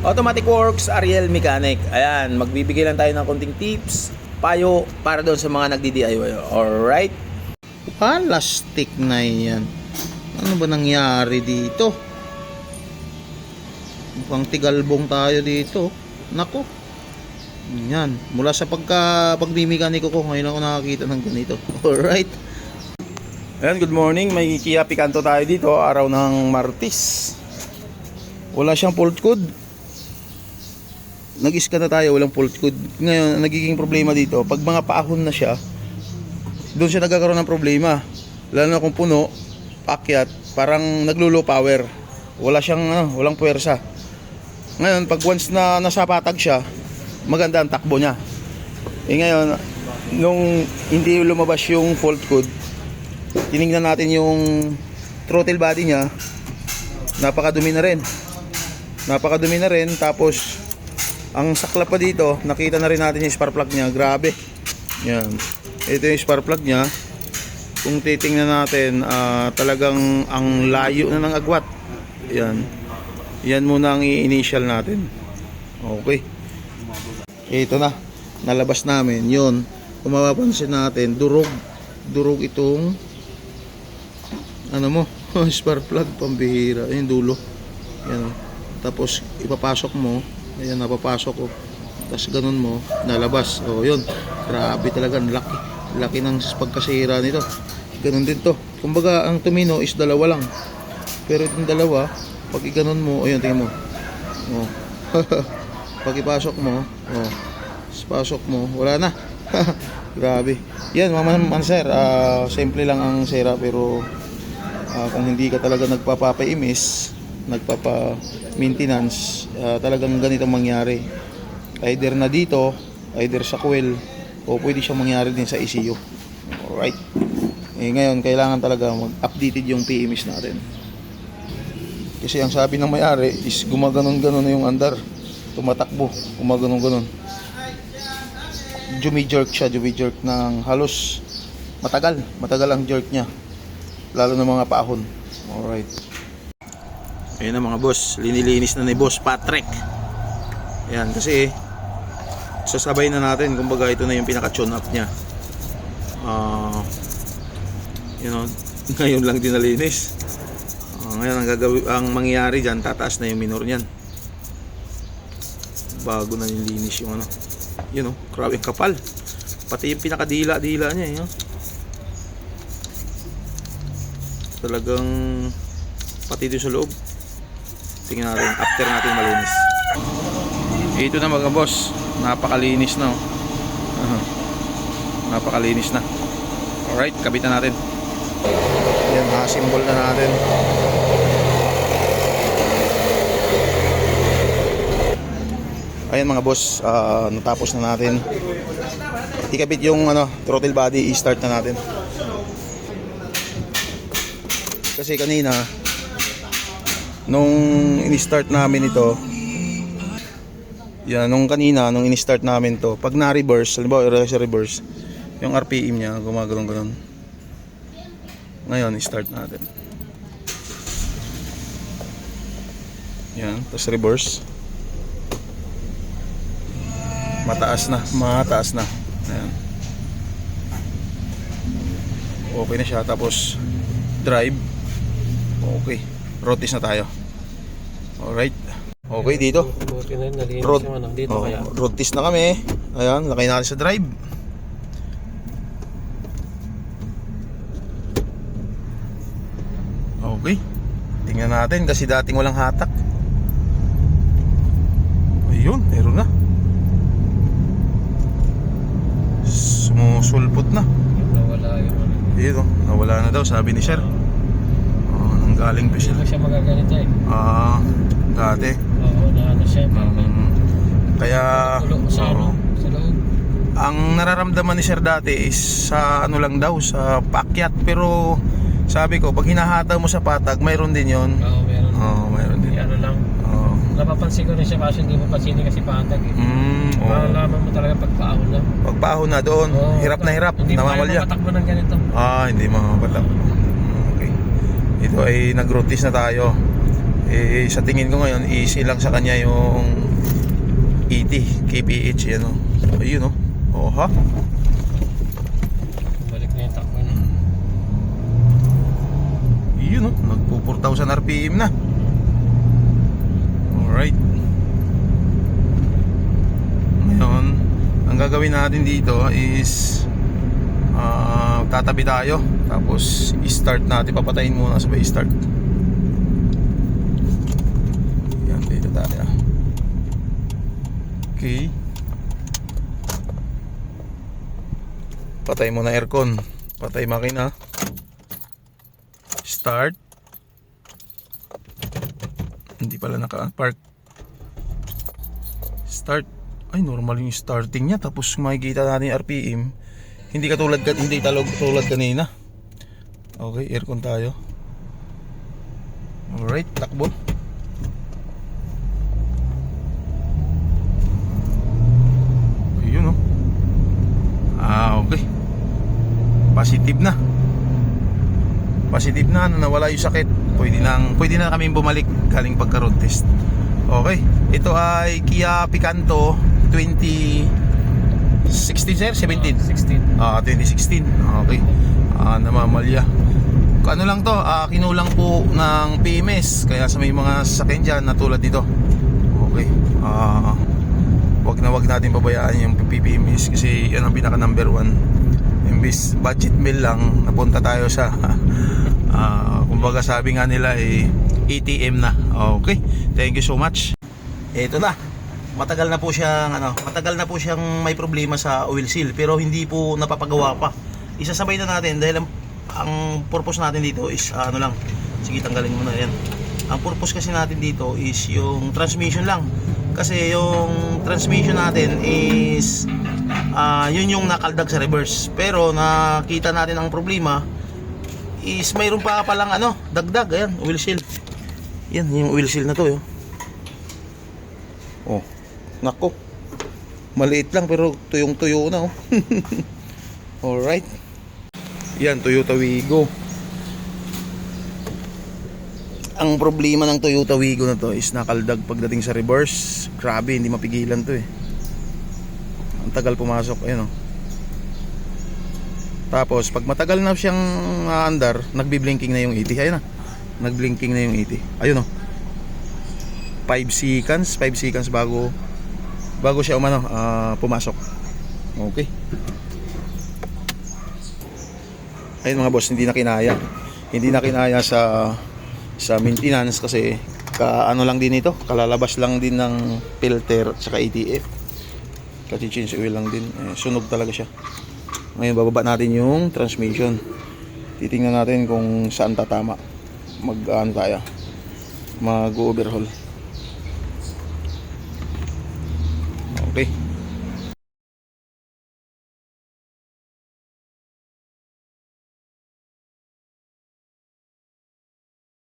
Automatic Works, Ariel Mechanic. Ayan, magbibigay lang tayo ng konting tips, payo para doon sa mga nagdi-DIY. Alright? Plastic na yan. Ano ba nangyari dito? Mukhang tigalbong tayo dito. Nako. Yan. Mula sa pagmimekaniko ko, ngayon ako nakakita ng ganito. Alright? Ayan, good morning. May Kia Picanto tayo dito. Araw ng Martes. Wala siyang fault code. Nag-scan na tayo, walang fault code. Ngayon, nagiging problema dito, pag mga paahon na siya, doon siya nagkakaroon ng problema. Lalo na kung puno, paakyat, parang naglulo power. Wala siyang, walang puwersa. Ngayon, pag once na nasapatag siya, maganda ang takbo niya. Ngayon, nung hindi lumabas yung fault code, tinignan natin yung throttle body niya, napakadumi na rin. Napakadumi na rin, tapos ang sakla pa dito, nakita na rin natin yung spark plug niya. Grabe. Yan. Ito yung spark plug niya. Kung titingnan natin, talagang ang layo na ng agwat. Yan. Yan muna ang i-initial natin. Okay. Ito na. Nalabas namin. Yun. Kung mapapansin natin, durog. Durog itong ano mo, spark plug, pambihira. Yung dulo. Yan. Tapos ipapasok mo. Ayan, napapasok ko. Tapos ganun mo, nalabas. O yun, grabe talaga, laki. Laki ng pagkasira nito. Ganun din to. Kumbaga, ang tumino is dalawa lang. Pero itong dalawa, pag iganon mo, ayun, tingnan mo. O. Pag ipasok mo, o. Pasok mo, wala na. Grabe. Yan, man sir, simple lang ang sira. Pero kung hindi ka talaga nagpapapaimis, nagpapa-maintenance, talagang ganito mangyari. Either na dito, either sa coil, o pwede siyang mangyari din sa ECU. Alright. Ngayon, kailangan talaga mag-updated yung PMS natin. Kasi ang sabi ng may-ari is gumaganon-ganon na yung andar. Tumatakbo, gumaganon-ganon. Jumi-jerk siya, jumi-jerk ng halos matagal ang jerk niya. Lalo na mga paahon. Alright. Ayan na mga boss, linilinis na ni Boss Patrick. Ayan, kasi sasabay na natin, kumbaga ito na yung pinaka-tune up niya. You know, ngayon lang din nalinis. Ngayon ang mangyayari dyan, tataas na yung minor niyan. Bago na yung linis yung ano. You know, grabe yung kapal. Pati yung pinaka-dila-dila niya, yun. Talagang pati doon sa loob. Tingnan natin after natin malinis. Ito na mga boss, napakalinis na. Napakalinis na. Alright, kabitan natin. Yan, naka-symbol na natin. Ayan mga boss, natapos na natin. Ikabit yung throttle body, i-start na natin. Kasi kanina nung in-start namin ito, yan, nung in-start namin to, pag na-reverse, halimbawa sa reverse, yung RPM niya gumagano'n. Ngayon, i-start natin. Yan, tapos reverse. Mataas na. Ayan. Okay na siya, tapos drive. Okay. Rotis na tayo. Alright. Okay dito. Road test na kami. Ayan, lakay natin sa drive. Okay. Tingnan natin kasi dating walang hatak. Ayun, meron na. Sumusulpot na. Nawala yung ano. Dito, nawala na daw, sabi ni Sir. Galing pa siya. Hindi siya magaganito eh. Dati. Oo, na ano siya. Kaya sa loob. ang nararamdaman ni Sir dati is sa ano lang daw, sa paakyat. Pero sabi ko, pag hinahataw mo sa patag, mayroon din yon. Oo, meron. Mayroon din. Ano lang. Napapansin ko rin siya kasi hindi mo pansinin kasi patag eh. Malalaman mo talaga pagpaahon na. Pagpaahon na doon, hirap na hirap. Hindi mo kaya mapatakbo ng ganito. Hindi makapatak. Okay. Ito ay nag-rotis na tayo. Eh, sa tingin ko ngayon, easy lang sa kanya yung ET, kph, yan o. Ayun o. Oh, ha? Balik na yung takbo niya. Yun o, nagpo 4,000 RPM na. Alright. Ngayon, ang gagawin natin dito is tatabi tayo. Tapos, i-start natin. Papatayin muna sabay i-start. Yan, dito tayo. Okay. Patay muna aircon. Patay makina. Start. Hindi pala naka-park. Start. Ay, normal yung starting niya. Tapos makikita natin yung RPM. Hindi tulad kanina. Okay, aircon tayo. Alright, takbo. Ayun, oh. Okay. Positive na. Positive na, nawala yung sakit. Pwede na kami bumalik galing pagka-road test. Okay, ito ay Kia Picanto 2016 sir? 17? 16. 2016. Okay. Namamalya. Ano lang to, kinulang po ng PMS. Kaya sa may mga sasakyan dyan na tulad dito. Okay. Wag natin pabayaan yung PPMS kasi yan ang pinaka number 1. Imbis budget meal lang, napunta tayo sa kumbaga sabi nga nila ATM na. Okay. Thank you so much. Ito na. Matagal na po siyang may problema sa oil seal pero hindi po napapagawa pa. Isasabay na natin dahil ang purpose natin dito is sige, tanggalin mo na yan. Ang purpose kasi natin dito is yung transmission lang. Kasi yung transmission natin is yun yung nakaldag sa reverse. Pero nakita natin ang problema is mayroon pa palang dagdag. Ayan, oil seal. Yan, yung oil seal na to. Oh, nako. Maliit lang pero tuyong-tuyo na. Alright. Yan, Toyota Wigo. Ang problema ng Toyota Wigo na to is nakaldag pagdating sa reverse. Grabe, hindi mapigilan to Ang tagal pumasok, ayun. Tapos pag matagal na siyang andar, nagbi-blinking na yung ET. Ayun na. Nag-blinking na yung ET. Ayun 5 seconds bago siya pumasok. Okay. Ayun mga boss, hindi na kinaya sa maintenance kasi lang din ito, kalalabas lang din ng filter at saka ATF, kasi change oil lang din, sunog talaga siya. Ngayon bababa natin yung transmission, titingnan natin kung saan tatama, mag-overhaul. Okay.